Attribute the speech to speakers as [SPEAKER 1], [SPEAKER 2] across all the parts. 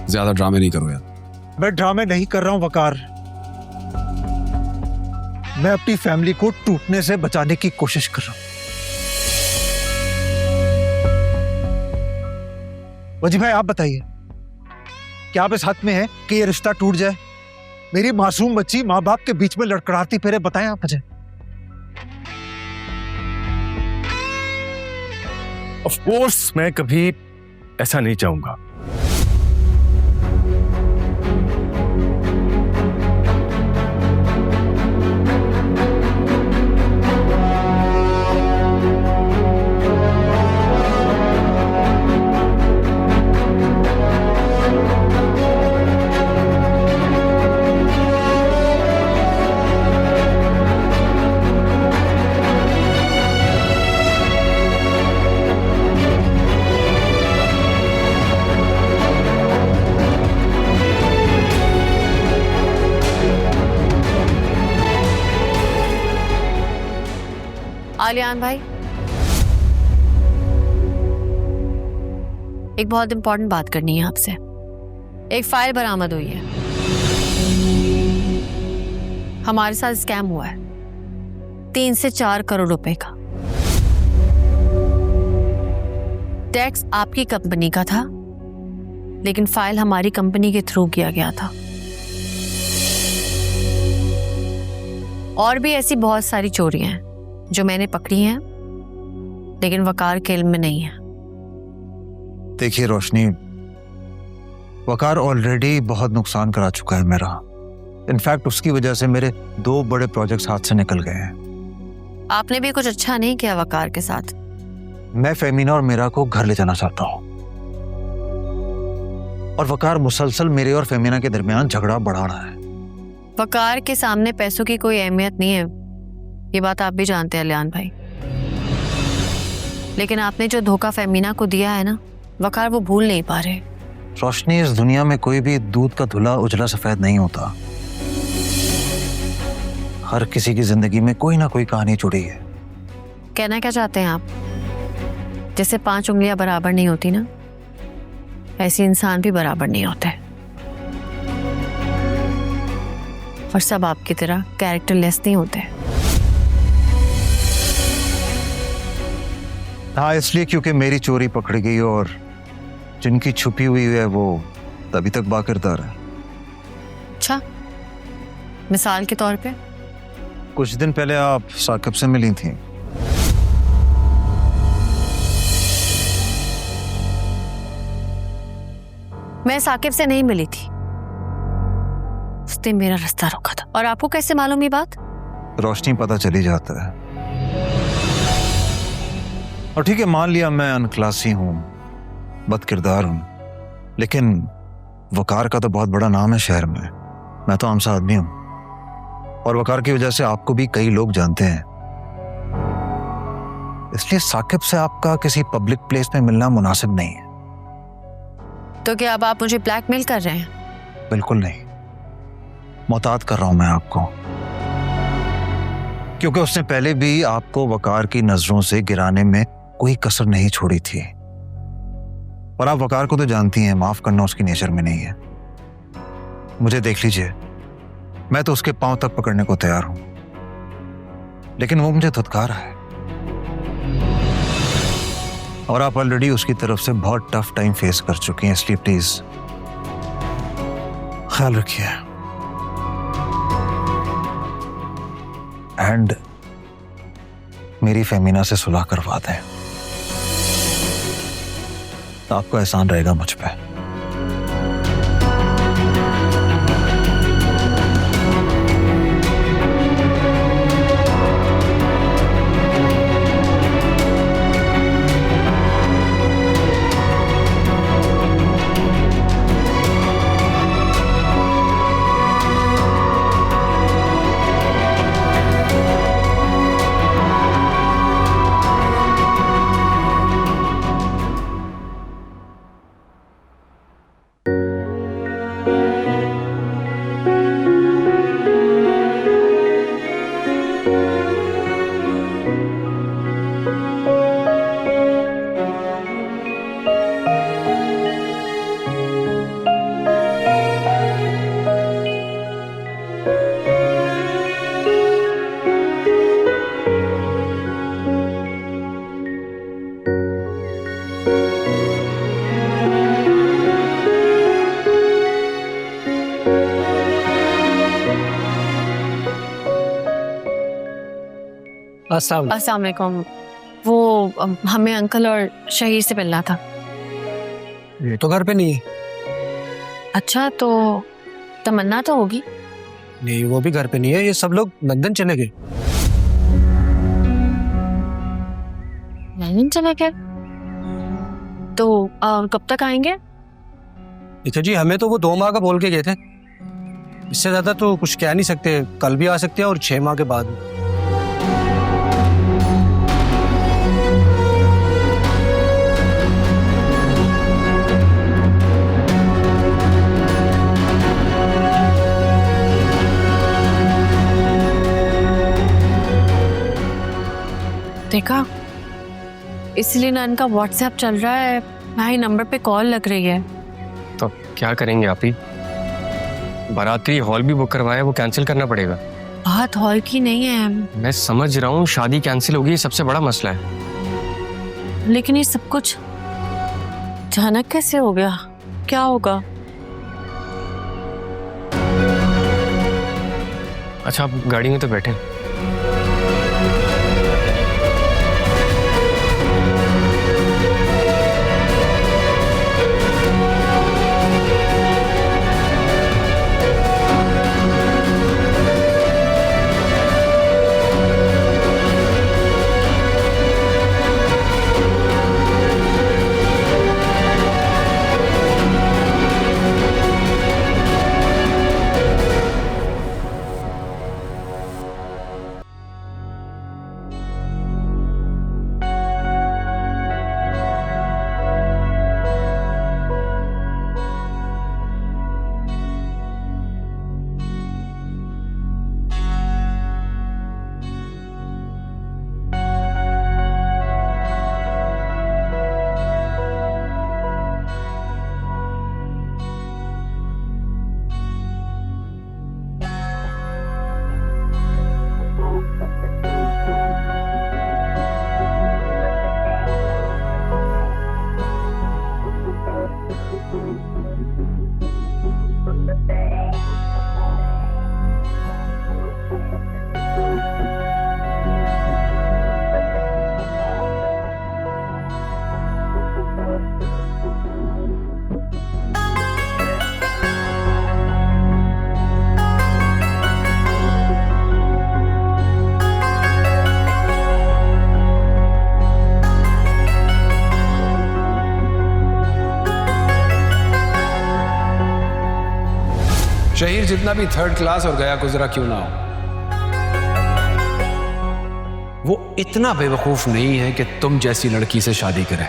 [SPEAKER 1] ज्यादा ड्रामे नहीं करो यार।
[SPEAKER 2] मैं ड्रामे नहीं कर रहा हूं वकार। मैं अपनी फैमिली को टूटने से बचाने की कोशिश कर रहा हूं। वजी भाई आप बताइए, क्या आप इस हक में है कि ये रिश्ता टूट जाए? मेरी मासूम बच्ची माँ बाप के बीच में लड़खड़ाती फिरे, बताएं आप मुझे।
[SPEAKER 3] ऑफ कोर्स मैं कभी ऐसा नहीं चाहूंगा।
[SPEAKER 4] आलियान भाई, एक बहुत इंपॉर्टेंट बात करनी है आपसे। एक फाइल बरामद हुई है। हमारे साथ स्कैम हुआ है 3 से 4 करोड़ रुपए का। टैक्स आपकी कंपनी का था, लेकिन फाइल हमारी कंपनी के थ्रू किया गया था। और भी ऐसी बहुत सारी चोरियां हैं जो मैंने पकड़ी हैं, लेकिन वकार के इल्म में नहीं है।
[SPEAKER 2] देखिए रोशनी, वकार ऑलरेडी बहुत नुकसान करा चुका है मेरा। इनफैक्ट उसकी वजह से मेरे 2 बड़े प्रोजेक्ट्स हाथ से निकल गए हैं।
[SPEAKER 4] आपने भी कुछ अच्छा नहीं किया वकार के साथ।
[SPEAKER 2] मैं फेमिना और मीरा को घर ले जाना चाहता हूं, और वकार मुसलसल मेरे और फेमिना के दरमियान झगड़ा बढ़ा रहा है।
[SPEAKER 4] वकार के सामने पैसों की कोई अहमियत नहीं है, ये बात आप भी जानते हैं अलियान भाई। लेकिन आपने जो धोखा फेमिना को दिया है ना, वकार वो भूल नहीं पा रहे।
[SPEAKER 2] रोशनी, इस दुनिया में कोई भी दूध का धुला उजला सफेद नहीं होता। हर किसी की जिंदगी में कोई ना कोई कहानी जुड़ी है।
[SPEAKER 4] कहना क्या चाहते हैं आप? जैसे 5 उंगलियां बराबर नहीं होती ना, ऐसे इंसान भी बराबर नहीं होते, और सब आपकी तरह कैरेक्टरलेस नहीं होते।
[SPEAKER 2] हाँ, इसलिए क्योंकि मेरी चोरी पकड़ गई और जिनकी छुपी हुई है वो तभी तक बाकिरदार है।
[SPEAKER 4] अच्छा, मिसाल के तौर पे?
[SPEAKER 2] कुछ दिन पहले आप साकिब से मिली थी।
[SPEAKER 4] मैं साकिब से नहीं मिली थी, उसने मेरा रास्ता रोका था। और आपको कैसे मालूम ये बात?
[SPEAKER 2] रोशनी, पता चली जाता है। और ठीक है, मान लिया मैं अनक्लासी हूं, बदकिरदार हूं, लेकिन वकार का तो बहुत बड़ा नाम है शहर में। मैं तो आम सा आदमी हूं, और वकार की वजह से आपको भी कई लोग जानते हैं। इसलिए साकिब से आपका किसी पब्लिक प्लेस में मिलना मुनासिब नहीं है।
[SPEAKER 4] तो क्या अब आप मुझे ब्लैकमेल कर रहे हैं?
[SPEAKER 2] बिल्कुल नहीं, मुहतात कर रहा हूं मैं आपको, क्योंकि उसने पहले भी आपको वकार की नजरों से गिराने में कोई कसर नहीं छोड़ी थी। और आप वकार को तो जानती हैं, माफ करना उसकी नेचर में नहीं है। मुझे देख लीजिए, मैं तो उसके पांव तक पकड़ने को तैयार हूं, लेकिन वो मुझे धुतकार रहा है। और आप ऑलरेडी उसकी तरफ से बहुत टफ टाइम फेस कर चुकी हैं, इसलिए प्लीज ख्याल रखिए एंड मेरी फेमिना से सुलह करवा दें। आपको एहसान रहेगा मुझ पे।
[SPEAKER 4] अस्सलाम वालेकुम। वो हमें अंकल और शहीर से मिलना था।
[SPEAKER 1] ये तो घर पे नहीं है।
[SPEAKER 4] अच्छा, तो तमन्ना तो होगी।
[SPEAKER 1] नहीं, वो भी घर पे नहीं है। ये सब लोग लंदन चले गए।
[SPEAKER 4] लंदन चले गए? तो कब तक आएंगे?
[SPEAKER 1] देखिए जी, हमें तो वो 2 माह का बोल के गए थे। इससे ज्यादा तो कुछ कह नहीं सकते। कल भी आ सकते हैं और 6 माह के बाद भी।
[SPEAKER 4] देखा, इसलिए ना इनका व्हाट्सएप चल रहा है, ना ही नंबर पे कॉल लग रही है।
[SPEAKER 3] तो क्या करेंगे आप ही? बाराती हॉल भी बुक करवाया, वो कैंसिल करना पड़ेगा।
[SPEAKER 4] बात हॉल की नहीं है,
[SPEAKER 3] मैं समझ रहा हूँ, शादी कैंसिल होगी, ये सबसे बड़ा मसला है।
[SPEAKER 4] लेकिन ये सब कुछ अचानक कैसे हो गया? क्या होगा?
[SPEAKER 3] अच्छा, आप गाड़ी में तो बैठे।
[SPEAKER 5] शहीर जितना भी 3rd क्लास और गया गुजरा क्यों ना हो, वो इतना बेवकूफ नहीं है कि तुम जैसी लड़की से शादी करे।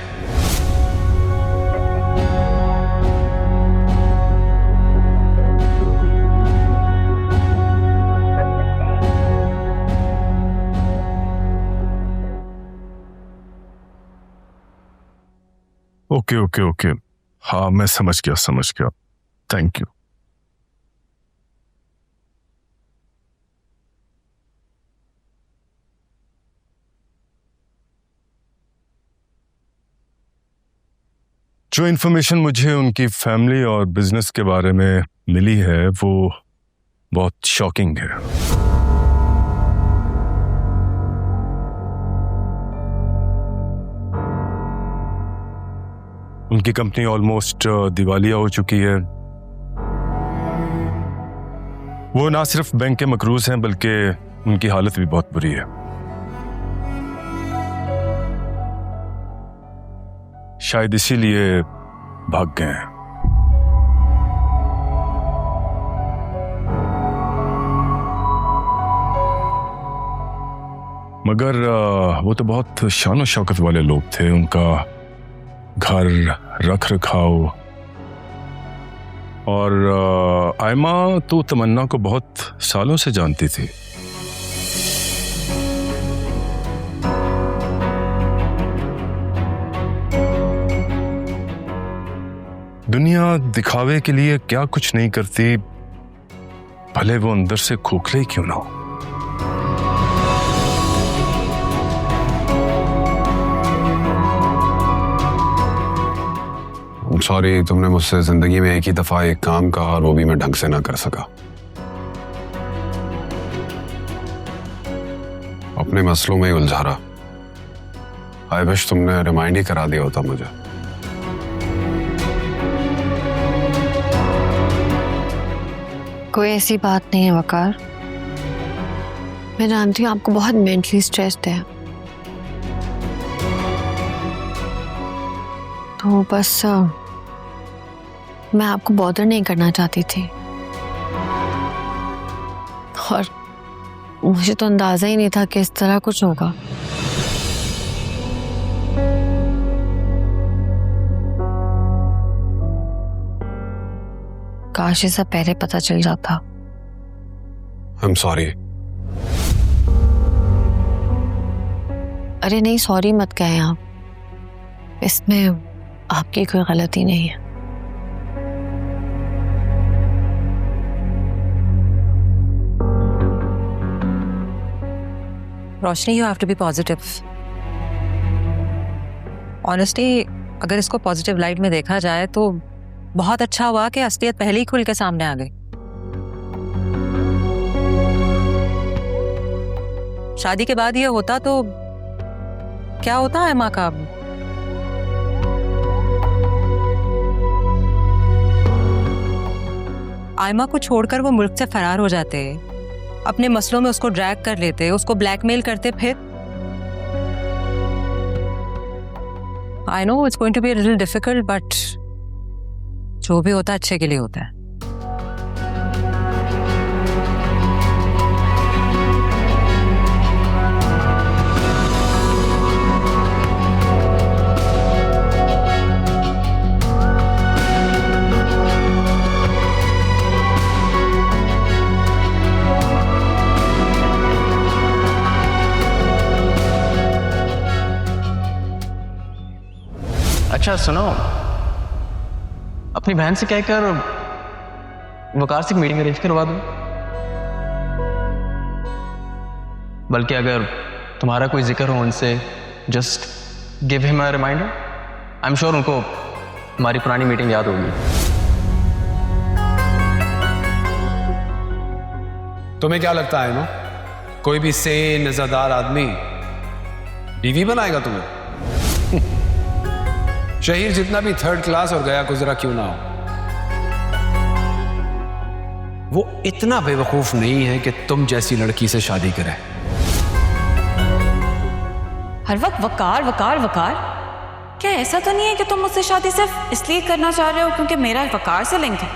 [SPEAKER 6] ओके ओके ओके, हाँ मैं समझ गया। Thank you. जो इन्फॉर्मेशन मुझे उनकी फैमिली और बिजनेस के बारे में मिली है वो बहुत शॉकिंग है। उनकी कंपनी ऑलमोस्ट दिवालिया हो चुकी है। वो ना सिर्फ बैंक के मकरूज हैं बल्कि उनकी हालत भी बहुत बुरी है। शायद इसीलिए भाग गए हैं। मगर वो तो बहुत शान शौकत वाले लोग थे। उनका घर, रख रखाव, और आयमा तो तमन्ना को बहुत सालों से जानती थी। दुनिया दिखावे के लिए क्या कुछ नहीं करती, भले वो अंदर से खोखले ही क्यों ना हो।
[SPEAKER 5] सॉरी, तुमने मुझसे जिंदगी में एक ही दफा एक काम कहा और वो भी मैं ढंग से ना कर सका।
[SPEAKER 7] अपने मसलों में ही उलझा रहा। आई विश तुमने रिमाइंड ही करा दिया होता मुझे।
[SPEAKER 4] कोई ऐसी बात नहीं है वकार। मैं जानती हूँ आपको बहुत मेंटली स्ट्रेस्ड है, तो बस मैं आपको बॉदर नहीं करना चाहती थी, और मुझे तो अंदाजा ही नहीं था कि इस तरह कुछ होगा। काश ये सब पहले पता चल जाता।
[SPEAKER 7] आई एम सॉरी।
[SPEAKER 4] अरे नहीं, सॉरी मत कहें आप, इसमें आपकी कोई गलती नहीं है।
[SPEAKER 8] Roshni, you have to be positive. Honestly अगर इसको पॉजिटिव लाइट में देखा जाए तो बहुत अच्छा हुआ कि असलियत पहले ही खुल के सामने आ गई। शादी के बाद ये होता तो क्या होता है माँ का? आयमा को छोड़कर वो मुल्क से फरार हो जाते, अपने मसलों में उसको ड्रैग कर लेते, उसको ब्लैकमेल करते। फिर I know it's going to be a little difficult, but जो भी होता है अच्छे के लिए होता है।
[SPEAKER 5] अच्छा सुनो, अपनी बहन से कहकर वकार से मीटिंग अरेंज करवा दो। बल्कि अगर तुम्हारा कोई जिक्र हो उनसे, just give him a reminder. I am sure उनको हमारी पुरानी मीटिंग याद होगी। तुम्हें क्या लगता है ना, कोई भी सेन नजरदार आदमी बीवी बनाएगा तुम्हें? शहीर जितना भी थर्ड क्लास और गया गुजरा क्यों ना हो, वो इतना बेवकूफ नहीं है कि तुम जैसी लड़की से शादी करे।
[SPEAKER 9] हर वक्त वकार वकार वकार। क्या ऐसा तो नहीं है कि तुम मुझसे शादी सिर्फ इसलिए करना चाह रहे हो क्योंकि मेरा वकार से लिंक है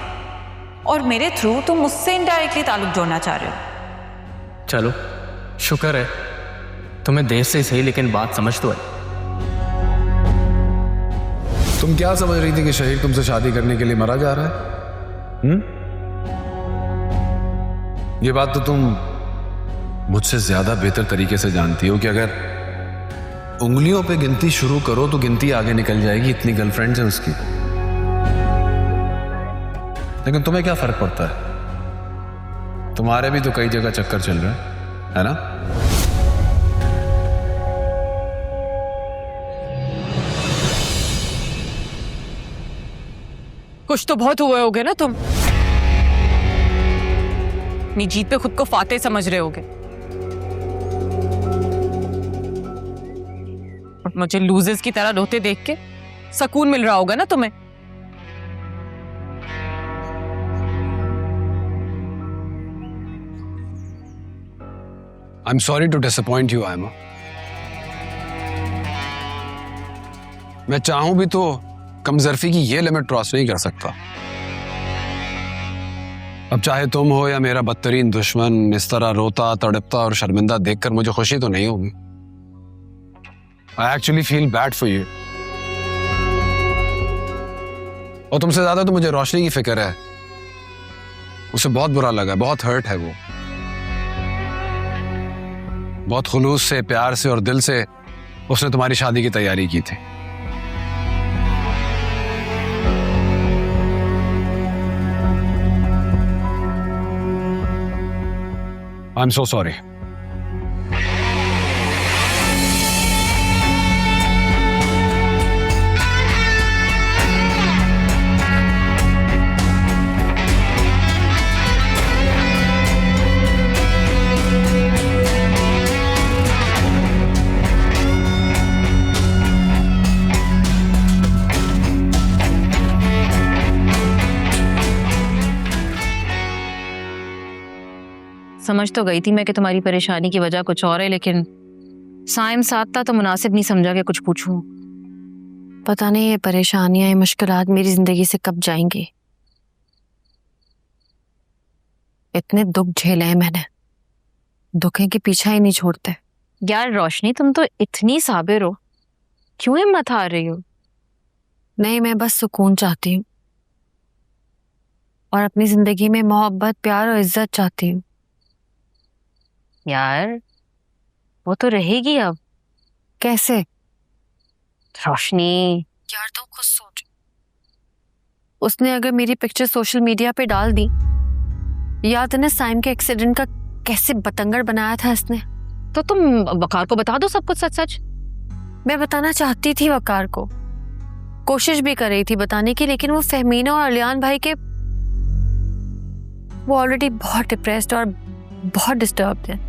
[SPEAKER 9] और मेरे थ्रू तुम मुझसे इनडायरेक्टली ताल्लुक जोड़ना चाह रहे हो?
[SPEAKER 3] चलो शुक्र है, तुम्हें देर से सही लेकिन बात समझ तो है।
[SPEAKER 7] तुम क्या समझ रही थी कि शहीर तुमसे शादी करने के लिए मरा जा रहा है? ये बात तो तुम मुझसे ज्यादा बेहतर तरीके से जानती हो कि अगर उंगलियों पे गिनती शुरू करो तो गिनती आगे निकल जाएगी, इतनी गर्लफ्रेंड्स हैं उसकी। लेकिन तुम्हें क्या फर्क पड़ता है? तुम्हारे भी तो कई जगह चक्कर चल रहे हैं, है ना?
[SPEAKER 9] कुछ तो बहुत हुए होगे ना तुम। अपनी जीत पे खुद को फातेह समझ रहे होगे और मुझे लूजर्स की तरह रोते देख के सुकून मिल रहा होगा ना तुम्हें।
[SPEAKER 7] I am sorry to disappoint you Ayma. मैं चाहूं भी तो कमजरफी की ये लिमिट क्रॉस नहीं कर सकता। अब चाहे तुम हो या मेरा बदतरीन दुश्मन इस तरह रोता तड़पता और शर्मिंदा देखकर मुझे खुशी तो नहीं होगी। I actually feel bad for you. और तुमसे ज्यादा तो मुझे रोशनी की फिक्र है। उसे बहुत बुरा लगा, बहुत हर्ट है वो। बहुत खुलूस से, प्यार से और दिल से उसने तुम्हारी शादी की तैयारी की थी। I'm so sorry.
[SPEAKER 10] समझ तो गई थी मैं कि तुम्हारी परेशानी की वजह कुछ और है, लेकिन साइम साथ था तो मुनासिब नहीं समझा कि कुछ पूछूं।
[SPEAKER 4] पता नहीं ये परेशानियां, ये मुश्किलात मेरी जिंदगी से कब जाएंगी। इतने दुख झेले हैं मैंने, दुख है कि पीछा ही नहीं छोड़ते।
[SPEAKER 10] यार रोशनी, तुम तो इतनी साबिर हो, क्यों हिम्मत हार रही हो?
[SPEAKER 4] नहीं, मैं बस सुकून चाहती हूँ और अपनी जिंदगी में मोहब्बत, प्यार और इज्जत चाहती हूँ।
[SPEAKER 10] यार वो तो रहेगी अब।
[SPEAKER 4] कैसे?
[SPEAKER 10] रोशनी
[SPEAKER 4] यार तो खुद सोच, उसने अगर मेरी पिक्चर सोशल मीडिया पे डाल दी, याद है ना साइम के एक्सीडेंट का कैसे बतंगड़ बनाया था इसने।
[SPEAKER 10] तो तुम वकार को बता दो सब कुछ सच सच।
[SPEAKER 4] मैं बताना चाहती थी वकार को, कोशिश भी कर रही थी बताने की, लेकिन वो फहमीना और अलियान भाई के, वो ऑलरेडी बहुत डिप्रेस्ड और बहुत डिस्टर्ब्ड है।